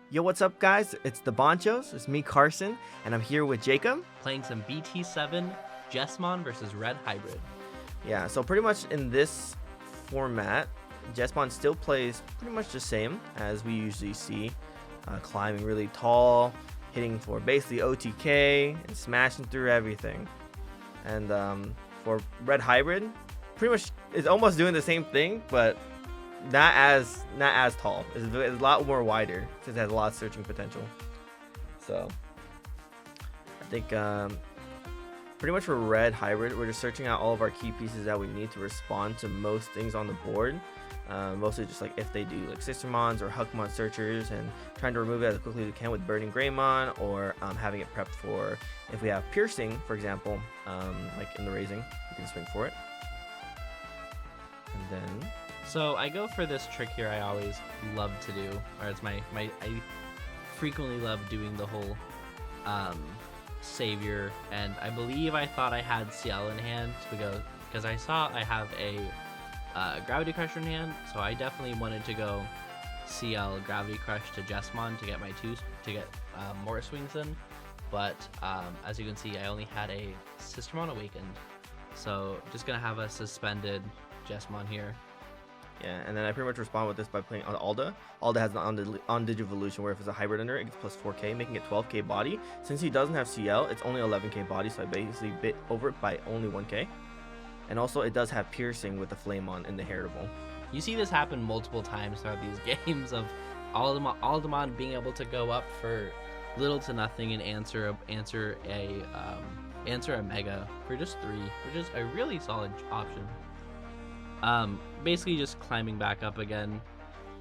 Yo, what's up, guys? It's the Bonchos. It's me, Carson, and I'm here with Jacob. Playing some BT7 Jesmon versus Red Hybrid. Yeah, so pretty much in this format, Jesmon still plays pretty much the same as we usually see, climbing really tall, hitting for basically OTK, and smashing through everything. And for Red Hybrid, pretty much is almost doing the same thing, but not as tall. It's a lot more wider since it has a lot of searching potential. So I think pretty much for Red Hybrid, we're just searching out all of our key pieces that we need to respond to most things on the board. Mostly just like if they do like Sistermons or Huckmon searchers, and trying to remove it as quickly as we can with Burning Greymon, or having it prepped for if we have Piercing, for example, like in the Raising, you can swing for it. And then So I go for this trick here I always love to do, or it's I frequently love doing the whole Savior, and I believe I thought I had CL in hand because I saw I have a Gravity Crusher in hand, so I definitely wanted to go CL Gravity Crush to Jesmon to get my more swings in, but as you can see I only had a Sistermon Awakened, so just gonna have a suspended Jesmon here. yeah, and then I pretty much respond with this by playing on Alda. Alda has an on Digivolution where if it's a hybrid under it gets plus 4k, making it 12k body. Since he doesn't have CL, it's only 11k body, so I basically bit over it by only 1k. And also it does have Piercing with the Flamon in the Heritable. You see this happen multiple times throughout these games of Aldemon being able to go up for little to nothing and answer a Mega for just 3, which is a really solid option. Basically just climbing back up again.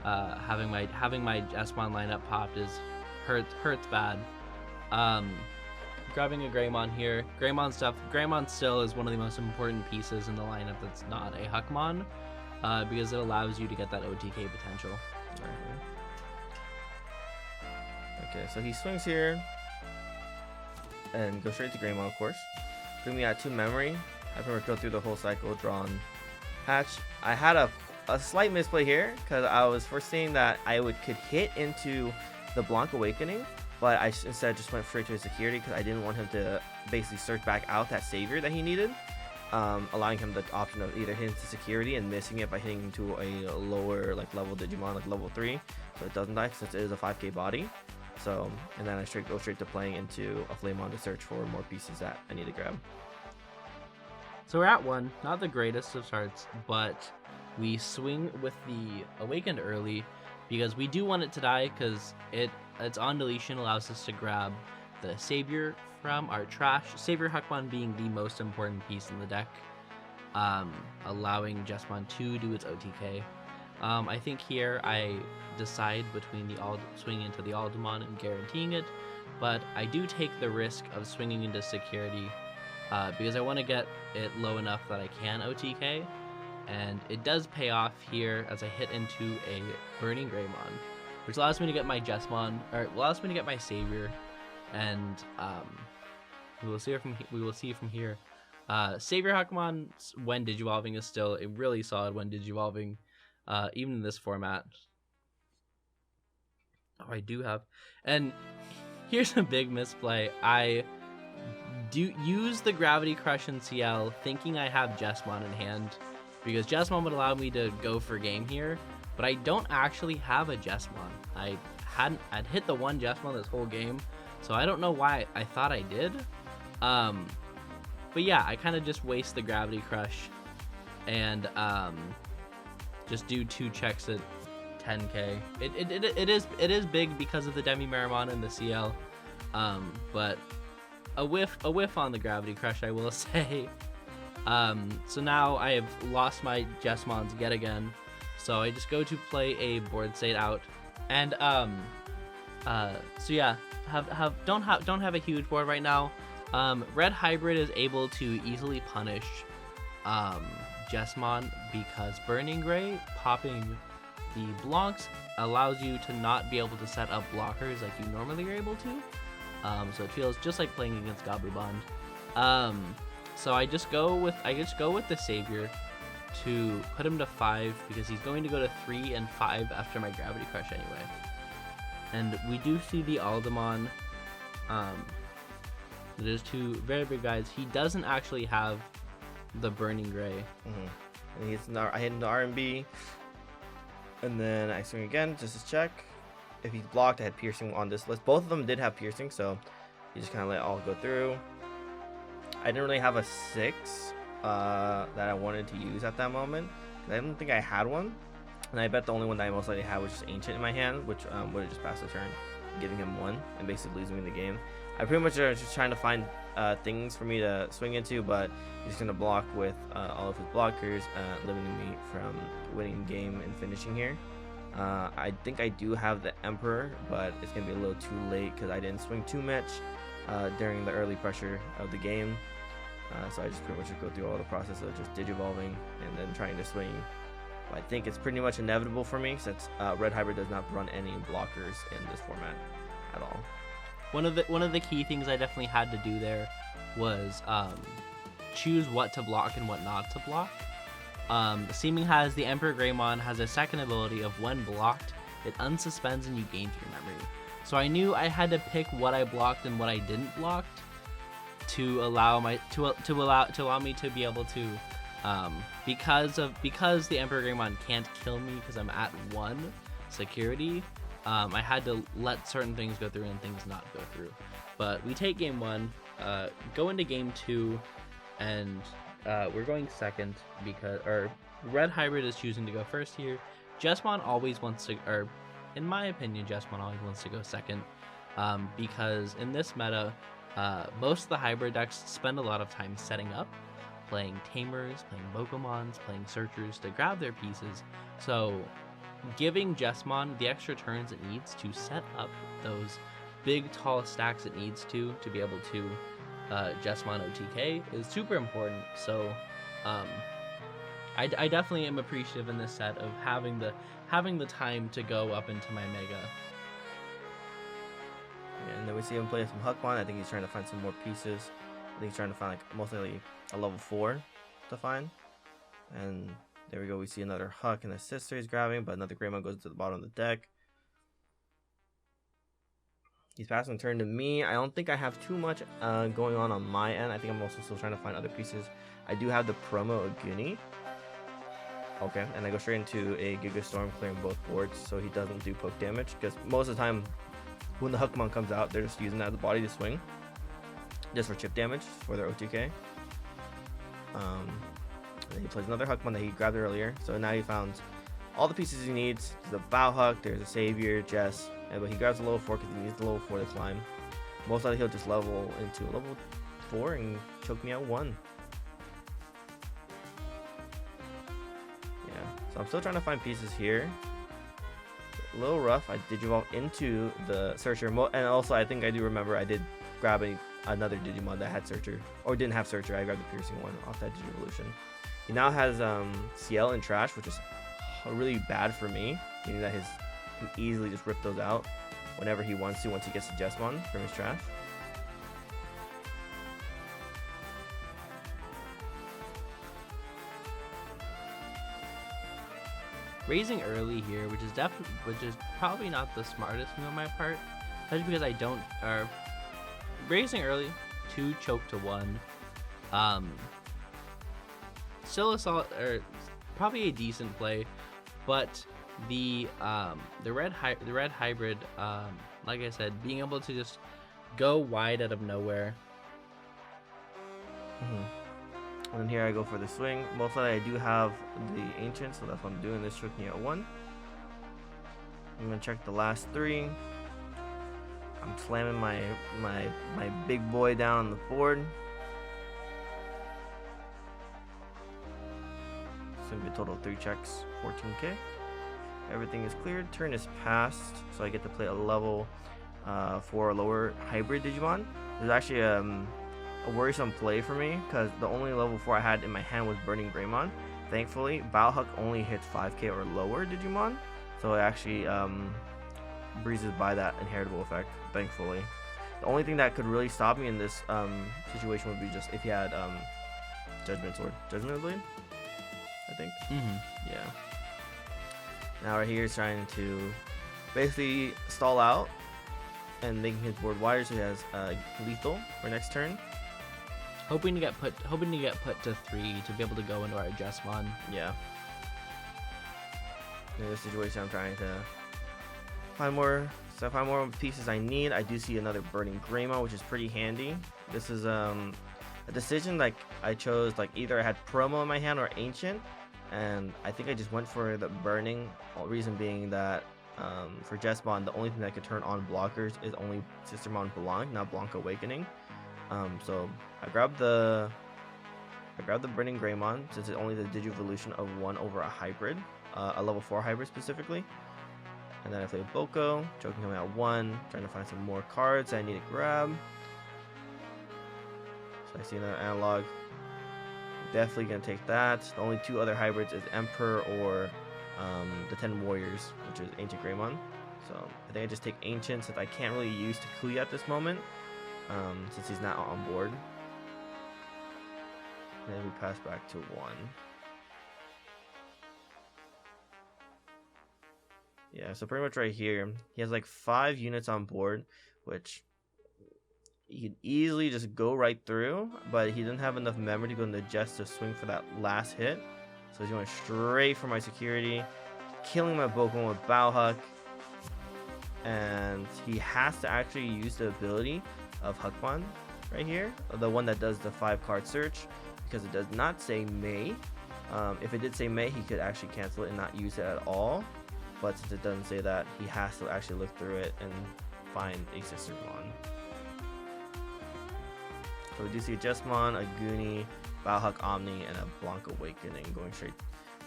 Having my Jesmon lineup popped hurts bad. Grabbing a Greymon here. Greymon still is one of the most important pieces in the lineup that's not a Huckmon, because it allows you to get that OTK potential. Okay, so he swings here and goes straight to Greymon, of course. Bring me at 2 memory. I pretty much go through the whole cycle, draw on Hatch. I had a slight misplay here because I was foreseeing that I could hit into the Blanc Awakening, but I instead just went straight to his security because I didn't want him to basically search back out that Savior that he needed, allowing him the option of either hitting to security and missing it by hitting into a lower level Digimon, like level 3, so it doesn't die since it is a 5k body. So, and then I go straight to playing into a Flamon to search for more pieces that I need to grab. So we're at 1, not the greatest of starts, but we swing with the Awakened early because we do want it to die, because its on deletion allows us to grab the Savior from our trash. Savior Huckmon being the most important piece in the deck, allowing Jesmon to do its OTK. I think here I decide between swinging into the Aldemon and guaranteeing it, but I do take the risk of swinging into security because I want to get it low enough that I can OTK, and it does pay off here as I hit into a Burning Greymon, which allows me to get my Jesmon, or allows me to get my Savior, and we will see from here. Savior Huckmon when Digivolving is still a really solid when Digivolving, even in this format. Oh, I do have, and here's a big misplay. I do use the Gravity Crush and CL thinking I have Jesmon in hand, because Jesmon would allow me to go for game here, but I don't actually have a Jesmon. I'd hit the one Jesmon this whole game, so I don't know why I thought I did. But yeah, I kind of just waste the Gravity Crush and just do 2 checks at 10k. It is big because of the Demi Marimon and the CL, but a whiff on the Gravity Crush, I will say. So now I have lost my Jesmons yet again, so I just go to play a board state out, and so yeah, don't have a huge board right now. Red Hybrid is able to easily punish Jesmon because Burning Gray popping the Blancs allows you to not be able to set up blockers like you normally are able to. So it feels just like playing against Gabuband. So I just go with the Savior to put him to 5 because he's going to go to 3 and 5 after my Gravity Crush anyway. And we do see the Aldemon. There's two very big guys. He doesn't actually have the Burning Ray. And I hit into R&B. And then I swing again just to check. If he's blocked, I had piercing on this list. Both of them did have piercing, so you just kind of let it all go through. I didn't really have a 6 that I wanted to use at that moment. I didn't think I had one. And I bet the only one that I most likely had was just Ancient in my hand, which would have just passed the turn, giving him 1 and basically losing the game. I pretty much was just trying to find things for me to swing into, but he's going to block with all of his blockers, limiting me from winning game and finishing here. I think I do have the Emperor, but it's going to be a little too late because I didn't swing too much during the early pressure of the game. So I just pretty much go through all the process of just Digivolving and then trying to swing. I think it's pretty much inevitable for me since Red Hybrid does not run any blockers in this format at all. One of the key things I definitely had to do there was choose what to block and what not to block. Seeming has the Emperor Greymon has a second ability of when blocked, it unsuspends and you gain 3 memory. So I knew I had to pick what I blocked and what I didn't block to allow me to be able to because the Emperor Greymon can't kill me because I'm at 1 security. I had to let certain things go through and things not go through. But we take game 1, go into game 2, and we're going second because Red Hybrid is choosing to go first here. Jesmon always wants to, or in my opinion, Jesmon always wants to go second because in this meta, most of the hybrid decks spend a lot of time setting up, playing Tamers, playing Pokemons, playing Searchers to grab their pieces. So giving Jesmon the extra turns it needs to set up those big, tall stacks it needs to be able to Jesmon OTK is super important. So I definitely am appreciative in this set of having the time to go up into my Mega. Yeah, and then we see him play some Huckmon. I think he's trying to find some more pieces. I think he's trying to find like mostly a level 4 to find. And there we go. We see another Huck and a sister he's grabbing, but another Greymon goes to the bottom of the deck. He's passing turn to me. I don't think I have too much going on my end. I think I'm also still trying to find other pieces. I do have the promo Aguni. Okay, and I go straight into a Giga Storm, clearing both boards so he doesn't do poke damage. Because most of the time, when the Huckmon comes out, they're just using that as a body to swing. Just for chip damage for their OTK. And then he plays another Huckmon that he grabbed earlier. So now he found all the pieces he needs. There's a Bow Huck, there's a Savior, Jess. But he grabs a level 4 because he needs the level 4 to climb. Most likely he'll just level into a level 4 and choke me out 1. Yeah, so I'm still trying to find pieces here. A little rough. I Digivolve into the Searcher. And also I think I do remember I did grab another Digimon that had Searcher. Or didn't have Searcher. I grabbed the Piercing one off that Digivolution. He now has CL and Trash, which is really bad for me. Meaning that he can easily just rip those out whenever he wants to once he gets to Jesmon from his Trash. Raising early here, which is probably not the smartest move on my part, especially because I don't. Raising early, 2 choke to 1. Still a solid, or probably a decent play, but the red hybrid, like I said, being able to just go wide out of nowhere. And then here I go for the swing. Most likely I do have the Ancient, so that's what I'm doing. This took me at 1. I'm gonna check the last 3. I'm slamming my big boy down on the board. It's gonna be a total of 3 checks, 14k. Everything is cleared. Turn is passed, so I get to play a level 4 lower hybrid Digimon. There's actually a worrisome play for me because the only level 4 I had in my hand was Burning Greymon. Thankfully, Balhuck only hits 5k or lower Digimon, so it actually breezes by that inheritable effect, thankfully. The only thing that could really stop me in this situation would be just if he had Judgment Sword. Judgment Blade, I think. Yeah. Now right here is trying to basically stall out and making his board wider, so he has lethal for next turn. Hoping to get put to 3 to be able to go into our Jesmon. Yeah. In this situation, I'm trying to find more. So I find more pieces I need. I do see another Burning Greymon, which is pretty handy. This is a decision like I chose, like either I had Promo in my hand or Ancient, and I think I just went for the Burning. Reason being that for Jesmon, the only thing that could turn on blockers is only Sistermon Blanc, not Blanc Awakening. So I grabbed the Burning Greymon since it's only the Digivolution of 1 over a hybrid, a level 4 hybrid specifically. And then I play Boko, choking him at 1, trying to find some more cards I need to grab. So I see another analog. Definitely gonna take that. The only 2 other hybrids is Emperor or the 10 Warriors, which is Ancient Greymon. So I think I just take Ancient since I can't really use Takuya at this moment, since he's not on board. And then we pass back to 1. Yeah, so pretty much right here, he has like 5 units on board, which he could easily just go right through, but he didn't have enough memory to go into Jest to swing for that last hit. So he's going straight for my security, killing my Pokemon with Bowhuck, and he has to actually use the ability of Huckmon right here, the one that does the 5-card search, because it does not say May. If it did say May, he could actually cancel it and not use it at all. But since it doesn't say that, he has to actually look through it and find a Sistermon. So we do see a Jesmon, a Goonie, Bowhuck Omni, and a Blanc Awakening. Going straight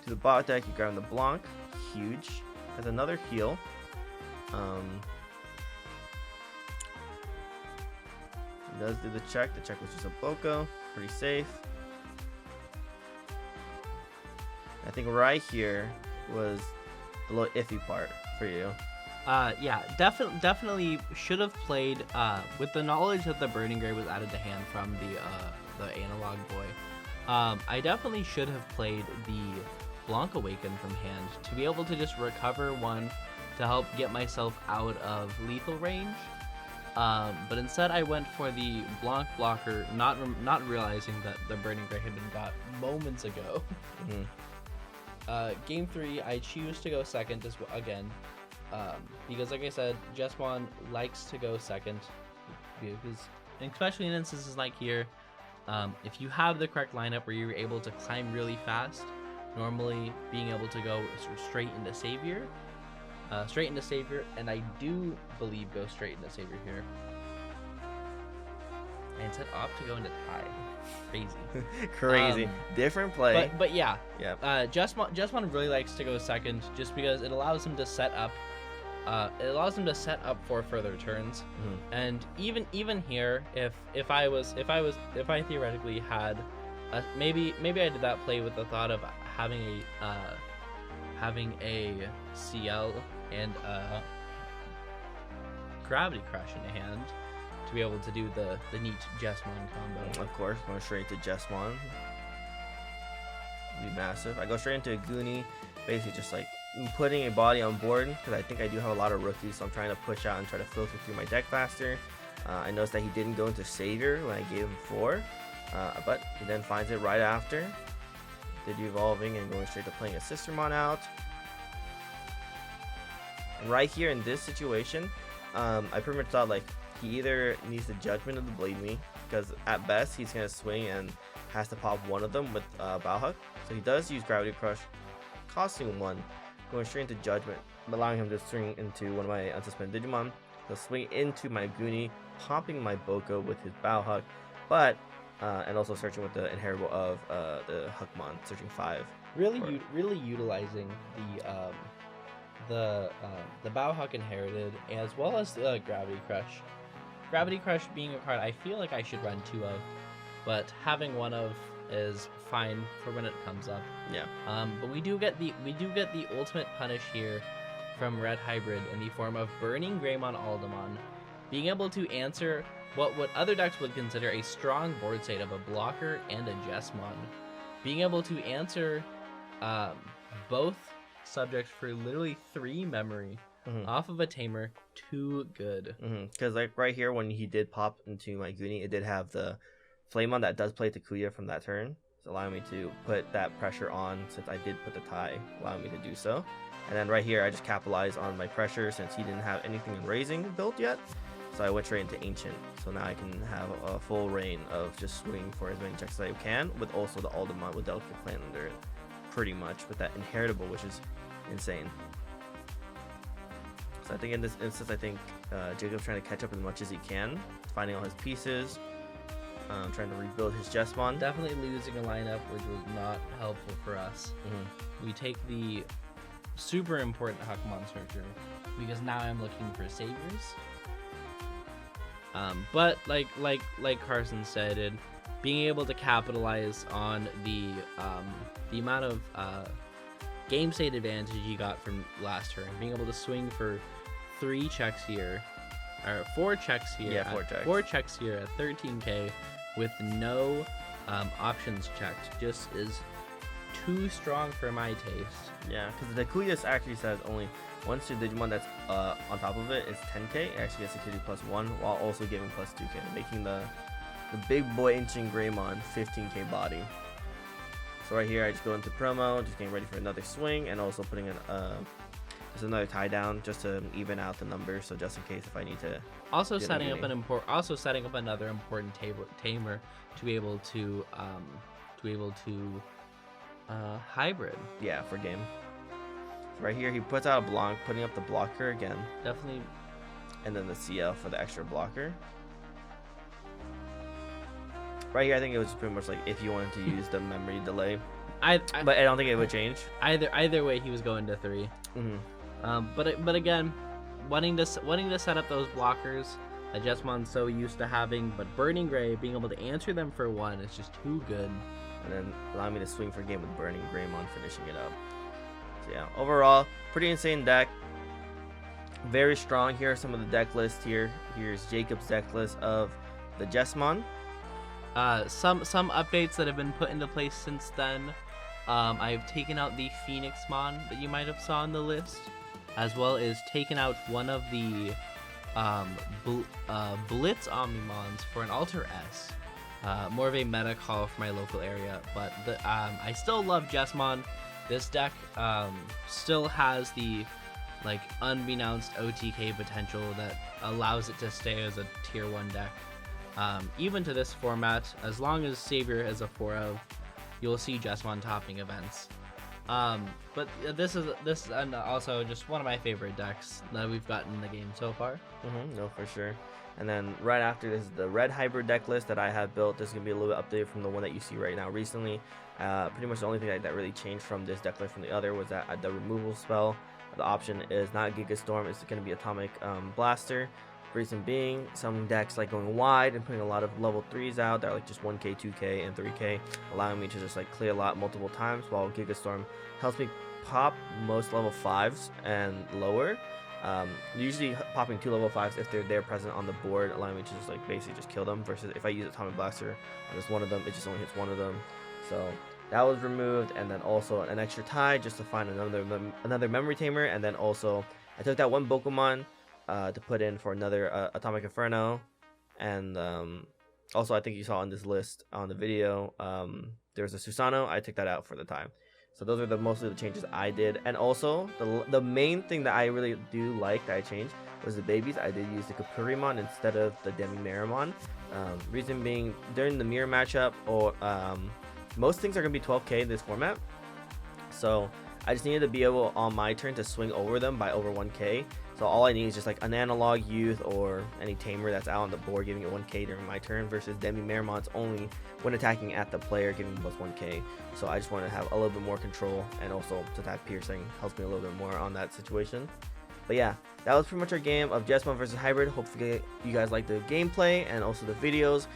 to the bot deck, you grab the Blanc, huge. Has another heal. He does do the check. The check was just a Boko, pretty safe. I think right here was the little iffy part for you. Yeah, definitely should have played with the knowledge that the Burning Gray was added to hand from the analog boy. I definitely should have played the Blanc Awaken from hand to be able to just recover 1 to help get myself out of lethal range. But instead I went for the Blanc blocker, not realizing that the Burning Gray had been got moments ago. Mm-hmm. Game 3, I choose to go second again, because like I said, Jesmon likes to go second, because especially in instances like here, if you have the correct lineup where you're able to climb really fast, normally being able to go straight into Savior, and I do believe go straight into Savior here, and instead opt to go into tie. Crazy. Different play. But yeah. Yep. Jesmon really likes to go second just because it allows him to set up. For further turns. Mm-hmm. And even here, if I theoretically had, maybe I did that play with the thought of having a CL and a Gravity Crush in hand, to be able to do the neat Jesmon combo. Of course, going straight to Jesmon. Be massive. I go straight into a Goonie, basically just like putting a body on board, because I think I do have a lot of rookies, so I'm trying to push out and try to filter through my deck faster. I noticed that he didn't go into Savior when I gave him 4, but he then finds it right after. Evolving and going straight to playing a Sistermon out. And right here in this situation, I pretty much thought like he either needs the Judgment of the Blade Me, because at best he's going to swing and has to pop one of them with Bowhuck. So he does use Gravity Crush, costing 1, going straight into Judgment, allowing him to swing into one of my unsuspended Digimon. He'll swing into my Goonie, popping my Boko with his Bowhuck, but and also searching with the inheritable of the Huckmon, searching 5. Really utilizing the Bowhuck inherited, as well as the Gravity Crush. Gravity Crush being a card I feel like I should run 2 of, but having 1 of is fine for when it comes up. Yeah. But we do get the ultimate punish here from Red Hybrid in the form of Burning Greymon Aldemon, being able to answer what other decks would consider a strong board state of a blocker and a Jesmon, being able to answer both subjects for literally 3 memory off of a tamer. Too good. Because like right here, when he did pop into my Goonie, it did have the Flamon that does play Takuya from that turn. It's allowing me to put that pressure on since I did put the tie, allowing me to do so. And then right here, I just capitalized on my pressure since he didn't have anything in Raising built yet. So I went straight into Ancient. So now I can have a full reign of just swinging for as many checks as I can, with also the Alderman with Delicate Plant under it. Pretty much with that Inheritable, which is insane. So I think in this instance, Jacob's trying to catch up as much as he can, finding all his pieces, trying to rebuild his Jesmon. Definitely losing a lineup, which was not helpful for us. We take the super important Hakumon Searcher because now I'm looking for saviors. But like Carson said, being able to capitalize on the amount of game state advantage you got from last turn, being able to swing for 3 checks here, or 4 checks here. Yeah, 4 checks. 4 checks here at 13k with no options checked just is too strong for my taste. Yeah, because the Takuya actually says only once your Digimon that's on top of it is 10k, it actually gets security +1 while also giving +2k, making the big boy Ancient Greymon 15k body. So right here, I just go into promo, just getting ready for another swing, and also putting in just another tie down just to even out the numbers. So just in case if I need to. Also setting up another important tamer to be able to hybrid. Yeah, for game. So right here, he puts out a Blanc, putting up the blocker again. Definitely. And then the CL for the extra blocker. Right here, I think it was pretty much like if you wanted to use the memory delay. But I don't think it would change. Either way, he was going to 3. But again, wanting to set up those blockers that Jesmon's so used to having, but Burning Gray being able to answer them for 1 is just too good. And then allow me to swing for game with Burning Greymon finishing it up. So yeah, overall, pretty insane deck. Very strong. Here are some of the deck lists here. Here's Jacob's deck list of the Jesmon. Some updates that have been put into place since then. I've taken out the Phoenixmon that you might have saw on the list, as well as taken out one of the Blitz Omnimons for an Alter S. More of a meta call for my local area, but I still love Jesmon. This deck still has the unbeknownst OTK potential that allows it to stay as a tier 1 deck. Even to this format, as long as Savior is a 4-of, you'll see Jesmon topping events. But this is and also just one of my favorite decks that we've gotten in the game so far. No, for sure. And then right after this is the red hybrid deck list that I have built. This is going to be a little bit updated from the one that you see right now recently. Pretty much the only thing that really changed from this deck list from the other was that the removal spell, the option is not Giga Storm, it's going to be Atomic Blaster. Reason being, some decks like going wide and putting a lot of level 3s out that are like just 1k, 2k, and 3k, allowing me to just like clear a lot multiple times, while Giga Storm helps me pop most level 5s and lower. Usually popping 2 level 5s if they're present on the board, allowing me to just like basically just kill them, versus if I use Atomic Blaster on just one of them, it just only hits one of them. So that was removed, and then also an extra tie just to find another memory tamer, and then also I took that one Pokemon to put in for another Atomic Inferno, and also I think you saw on this list on the video, there's a Susano. I took that out for the time. So those are mostly the changes I did. And also the main thing that I really do like that I changed was the babies. I did use the Kapurimon instead of the Demi-Miramon. Reason being, during the mirror matchup, or most things are going to be 12k in this format, so I just needed to be able on my turn to swing over them by over 1k. So all I need is just like an analog youth or any tamer that's out on the board giving it 1k during my turn, versus Demi-Miramon's only when attacking at the player giving plus 1k. So I just want to have a little bit more control, and also to attack piercing helps me a little bit more on that situation. But yeah, that was pretty much our game of Jesmon versus Hybrid. Hopefully you guys like the gameplay and also the videos.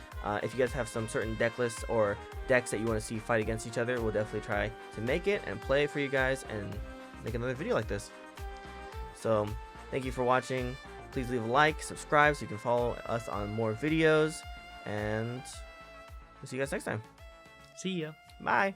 If you guys have some certain deck lists or decks that you want to see fight against each other, we'll definitely try to make it and play it for you guys and make another video like this. So thank you for watching. Please leave a like, subscribe so you can follow us on more videos, and we'll see you guys next time. See ya. Bye.